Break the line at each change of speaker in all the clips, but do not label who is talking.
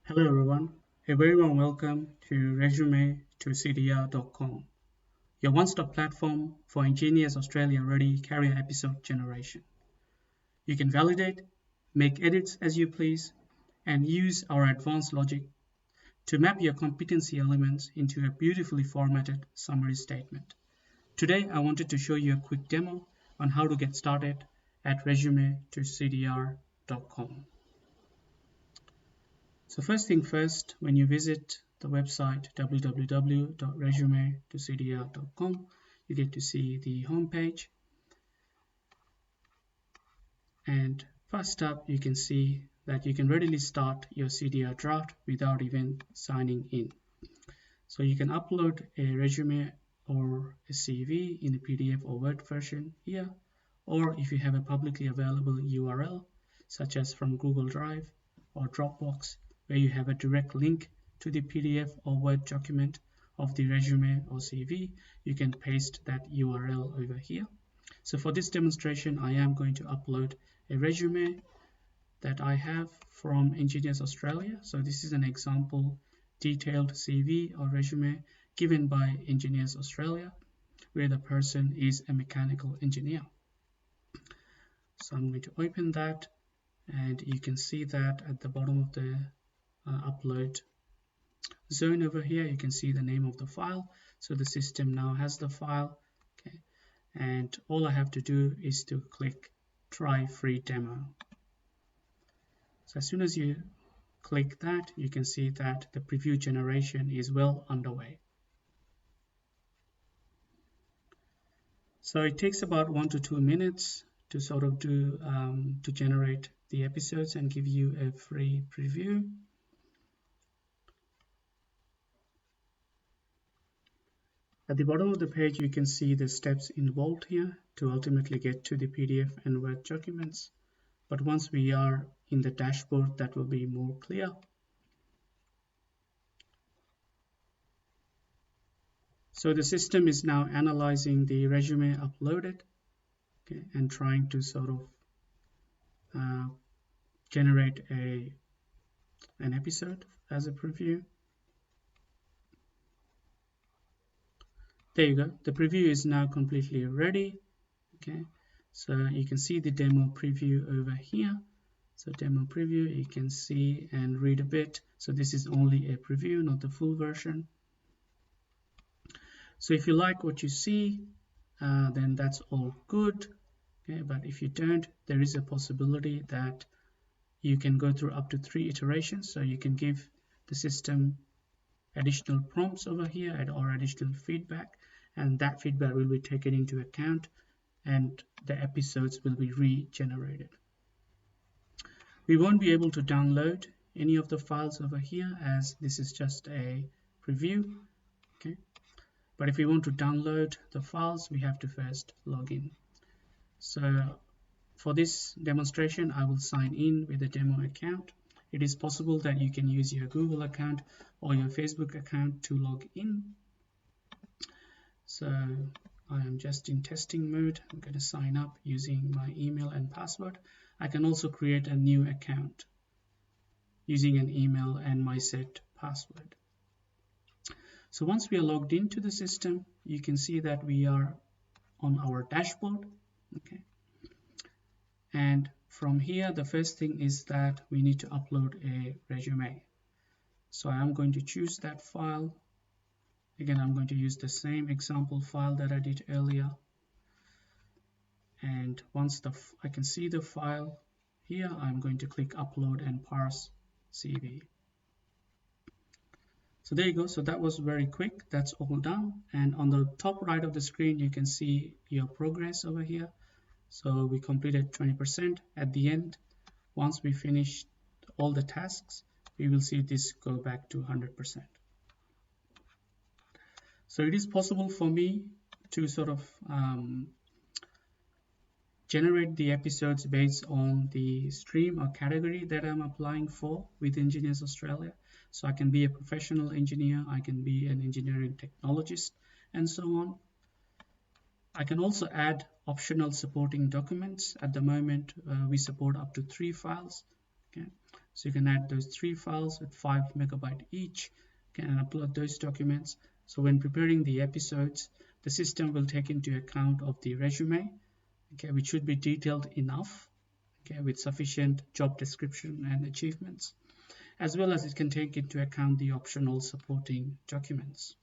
Hello everyone, a very warm welcome to resume to CDR.com, your one-stop platform for Engineers Australia ready career episode generation. You can validate, make edits as you please, and use our advanced logic to map your competency elements into a beautifully formatted summary statement. Today I wanted to show you a quick demo on how to get started at resume to CDR.com. So first thing first, when you visit the website www.resume2cdr.com, you get to see the home page. And first up, you can see that you can readily start your CDR draft without even signing in. So you can upload a resume or a CV in a PDF or Word version here, or if you have a publicly available URL, such as from Google Drive or Dropbox, where you have a direct link to the PDF or Word document of the resume or CV, you can paste that URL over here. So for this demonstration, I am going to upload a resume that I have from Engineers Australia. So this is an example detailed CV or resume given by Engineers Australia, where the person is a mechanical engineer. So I'm going to open that, and you can see that at the bottom of the upload zone over here, you can see the name of the file. So the system now has the file, okay, and all I have to do is to click try free demo. So as soon as you click that, you can see that the preview generation is well underway. So it takes about 1 to 2 minutes to sort of do to generate the episodes and give you a free preview. At the bottom of the page, you can see the steps involved here to ultimately get to the PDF and Word documents. But once we are in the dashboard, that will be more clear. So the system is now analyzing the resume uploaded, okay, and trying to sort of generate an episode as a preview. There you go. The preview is now completely ready. Okay, so you can see the demo preview over here. So demo preview, you can see and read a bit. So this is only a preview, not the full version. So if you like what you see, then that's all good. Okay, but if you don't, there is a possibility that you can go through up to 3 iterations. So you can give the system additional prompts over here or additional feedback, and that feedback will be taken into account and the episodes will be regenerated. We won't be able to download any of the files over here as this is just a preview, okay? But if we want to download the files, we have to first log in. So for this demonstration, I will sign in with a demo account. It is possible that you can use your Google account or your Facebook account to log in. So I am just in testing mode. I'm going to sign up using my email and password. I can also create a new account using an email and my set password. So once we are logged into the system, you can see that we are on our dashboard, okay? And from here, the first thing is that we need to upload a resume. So I'm going to choose that file. Again, I'm going to use the same example file that I did earlier. And once I can see the file here, I'm going to click upload and parse CV. So there you go. So that was very quick. That's all done. And on the top right of the screen, you can see your progress over here. So we completed 20%. At the end, once we finish all the tasks, we will see this go back to 100%. So it is possible for me to sort of generate the episodes based on the stream or category that I'm applying for with Engineers Australia. So I can be a professional engineer, I can be an engineering technologist, and so on. I can also add optional supporting documents. At the moment, we support up to 3 files. Okay. So you can add those 3 files with 5 megabyte each, and upload those documents. So when preparing the episodes, the system will take into account of the resume, okay, which should be detailed enough, okay, with sufficient job description and achievements, as well as it can take into account the optional supporting documents.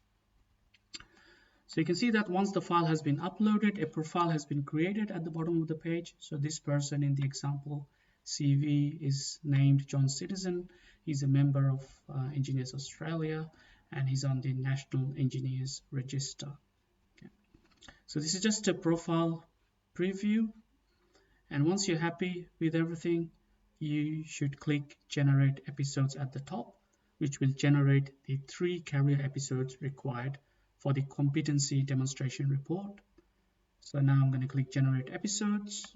So you can see that once the file has been uploaded, a profile has been created at the bottom of the page. So this person in the example CV is named John Citizen. He's a member of Engineers Australia, and he's on the National Engineers Register. Okay. So this is just a profile preview, and once you're happy with everything, you should click Generate Episodes at the top, which will generate the 3 career episodes required for the Competency Demonstration Report. So now I'm going to click Generate Episodes.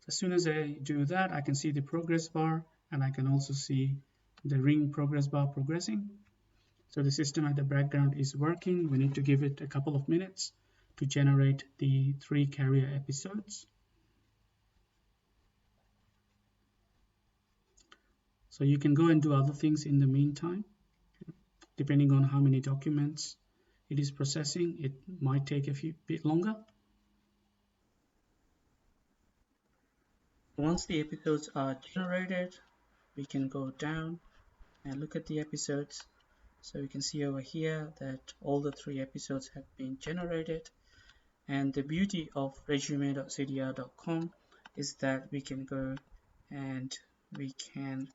As soon as I do that, I can see the progress bar, and I can also see the ring progress bar progressing. So the system at the background is working. We need to give it a couple of minutes to generate the 3 career episodes. So you can go and do other things in the meantime. Depending on how many documents it is processing, it might take a bit longer. Once the episodes are generated, we can go down and look at the episodes. So we can see over here that all the 3 episodes have been generated. And the beauty of resume.cdr.com is that we can go and we can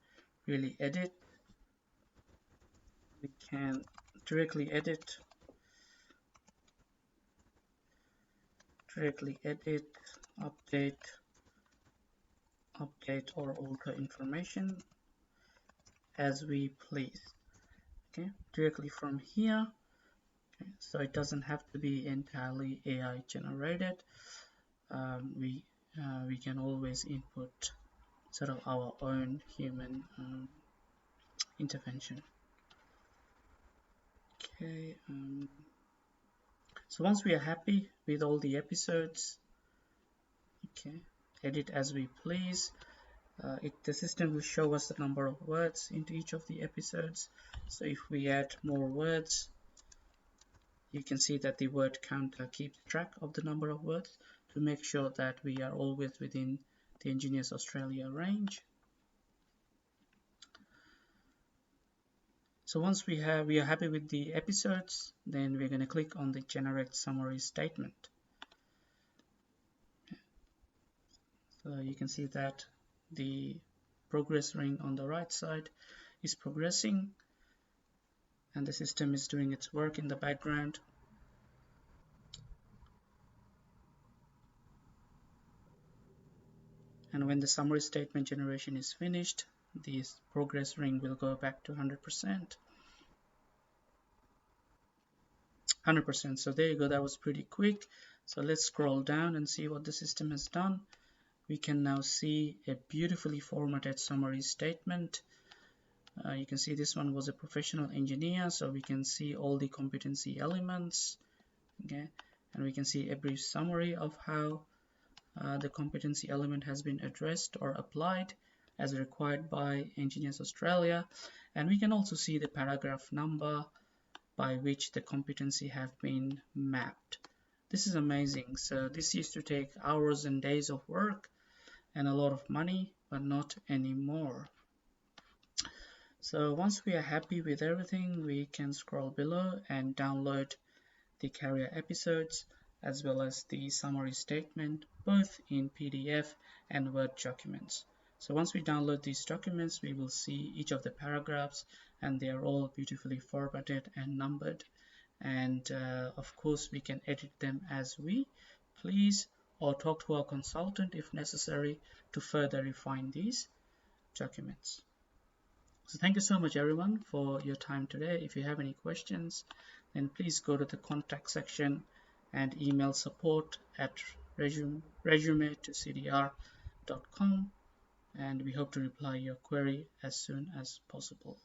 really edit. We can directly edit, update or alter information as we please, okay, directly from here. Okay, so it doesn't have to be entirely AI generated. We can always input sort of our own human intervention. Okay, so once we are happy with all the episodes, okay, edit as we please. The system will show us the number of words into each of the episodes. So if we add more words, you can see that the word counter keeps track of the number of words to make sure that we are always within the Engineers Australia range. So once we are happy with the episodes, then we're going to click on the Generate Summary Statement. So you can see that the progress ring on the right side is progressing, and the system is doing its work in the background. And when the summary statement generation is finished, this progress ring will go back to 100%. 100%. So there you go, that was pretty quick. So let's scroll down and see what the system has done. We can now see a beautifully formatted summary statement. You can see this one was a professional engineer, so we can see all the competency elements, okay, and we can see a brief summary of how the competency element has been addressed or applied as required by Engineers Australia, and we can also see the paragraph number by which the competency have been mapped. This is amazing. So this used to take hours and days of work and a lot of money, but not anymore. So once we are happy with everything, we can scroll below and download the career episodes as well as the summary statement, both in PDF and Word documents. So once we download these documents, we will see each of the paragraphs, and they are all beautifully formatted and numbered. And of course, we can edit them as we please, or talk to our consultant if necessary to further refine these documents. So thank you so much everyone for your time today. If you have any questions, then please go to the contact section and email support@resume-to-cdr.com, and we hope to reply your query as soon as possible.